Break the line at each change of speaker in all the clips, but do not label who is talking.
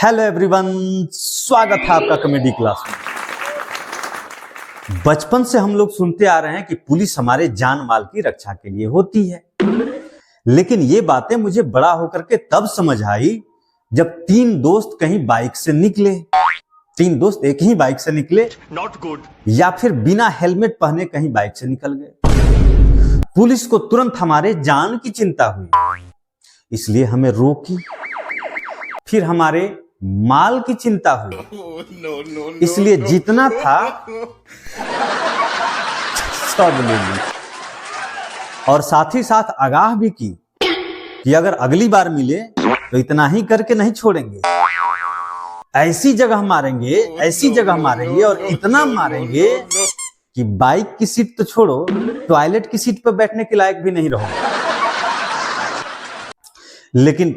Hello everyone, स्वागत है आपका कॉमेडी क्लास में। बचपन से हम लोग सुनते आ रहे हैं कि पुलिस हमारे जान माल की रक्षा के लिए होती है, लेकिन ये बातें मुझे बड़ा होकर के तब समझ आई जब तीन दोस्त कहीं बाइक से निकले। तीन दोस्त एक ही बाइक से निकले,
नॉट गुड,
या फिर बिना हेलमेट पहने कहीं बाइक से निकल गए। पुलिस को तुरंत हमारे जान की चिंता हुई, इसलिए हमें रोकी। फिर हमारे माल की चिंता हुई, इसलिए जितना था सब ले ली, और साथ ही साथ आगाह भी की कि अगर अगली बार मिले तो इतना ही करके नहीं छोड़ेंगे, ऐसी जगह मारेंगे, ऐसी जगह मारेंगे और इतना मारेंगे कि बाइक की सीट तो छोड़ो, टॉयलेट की सीट पर बैठने के लायक भी नहीं रहोगे। लेकिन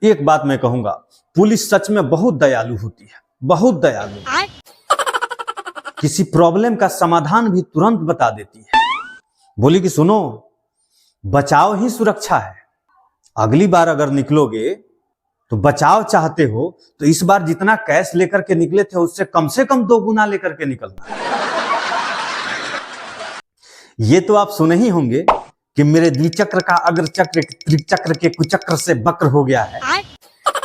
एक बात मैं कहूंगा, पुलिस सच में बहुत दयालु होती है, बहुत दयालु। किसी प्रॉब्लम का समाधान भी तुरंत बता देती है। बोली कि सुनो, बचाव ही सुरक्षा है। अगली बार अगर निकलोगे तो बचाव चाहते हो तो इस बार जितना कैश लेकर के निकले थे उससे कम से कम 2 गुना लेकर के निकलना। ये तो आप सुने ही होंगे कि मेरे द्विचक्र का अग्रचक्र त्रिचक्र के कुचक्र से वक्र हो गया है।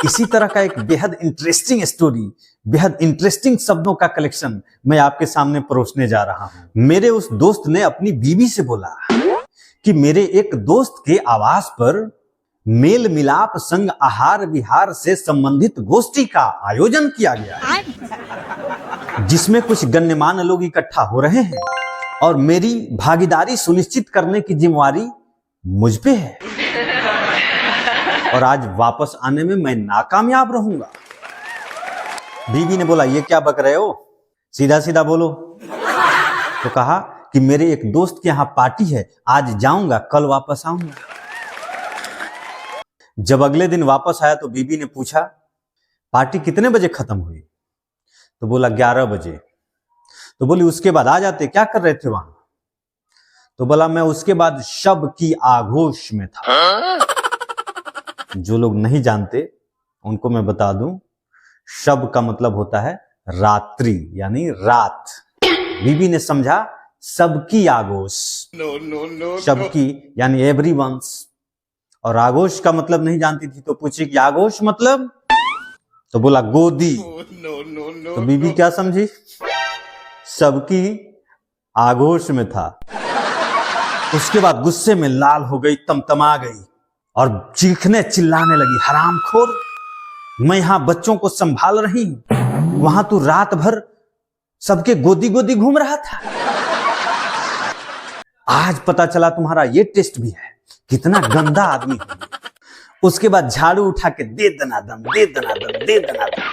इसी तरह का एक बेहद इंटरेस्टिंग स्टोरी, बेहद इंटरेस्टिंग शब्दों का कलेक्शन मैं आपके सामने परोसने जा रहा हूं। मेरे उस दोस्त ने अपनी बीवी से बोला कि मेरे एक दोस्त के आवास पर मेल मिलाप संग आहार विहार से संबंधित गोष्ठी का आयोजन किया गया है, जिसमें कुछ गण्यमान्य लोग इकट्ठा हो रहे हैं और मेरी भागीदारी सुनिश्चित करने की जिम्मेवारी मुझ पे है, और आज वापस आने में मैं नाकामयाब रहूंगा। बीवी ने बोला, ये क्या बक रहे हो, सीधा सीधा बोलो। तो कहा कि मेरे एक दोस्त के यहां पार्टी है, आज जाऊंगा, कल वापस आऊंगा। जब अगले दिन वापस आया तो बीवी ने पूछा, पार्टी कितने बजे खत्म हुई? तो बोला 11 बजे। तो बोली उसके बाद आ जाते, क्या कर रहे थे वहां? तो बोला मैं उसके बाद शब की आगोश में था। जो लोग नहीं जानते उनको मैं बता दूं, शब का मतलब होता है रात्रि, यानी रात। बीबी ने समझा सबकी आगोश, सबकी यानी एवरीवन्स, और आगोश का मतलब नहीं जानती थी तो पूछी कि आगोश मतलब? तो बोला गोदी। तो बीबी क्या समझी? सबकी आगोश में था। उसके बाद गुस्से में लाल हो गई, तमतमा गई और चीखने चिल्लाने लगी, हरामखोर, मैं यहां बच्चों को संभाल रही हूं, वहां तू रात भर सबके गोदी गोदी घूम रहा था। आज पता चला तुम्हारा ये टेस्ट भी है, कितना गंदा आदमी है। उसके बाद झाड़ू उठा के दे दनादन, दे दनादन, दे दनादन।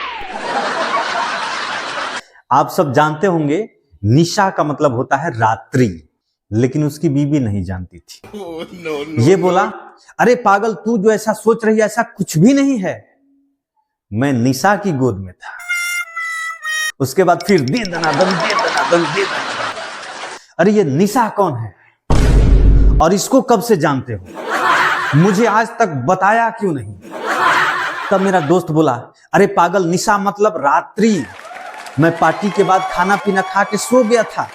आप सब जानते होंगे निशा का मतलब होता है रात्रि, लेकिन उसकी बीवी नहीं जानती थी। ये बोला, अरे पागल, तू जो ऐसा सोच रही है ऐसा कुछ भी नहीं है, मैं निशा की गोद में था। उसके बाद फिर दे दनादन, दे दनादन, दे दनादन। अरे ये निशा कौन है और इसको कब से जानते हो, मुझे आज तक बताया क्यों नहीं? तब मेरा दोस्त बोला, अरे पागल, निशा मतलब रात्रि, मैं पार्टी के बाद खाना पीना खा के सो गया था।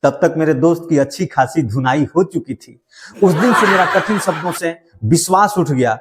तब तक मेरे दोस्त की अच्छी खासी धुनाई हो चुकी थी। उस दिन से मेरा कठिन शब्दों से विश्वास उठ गया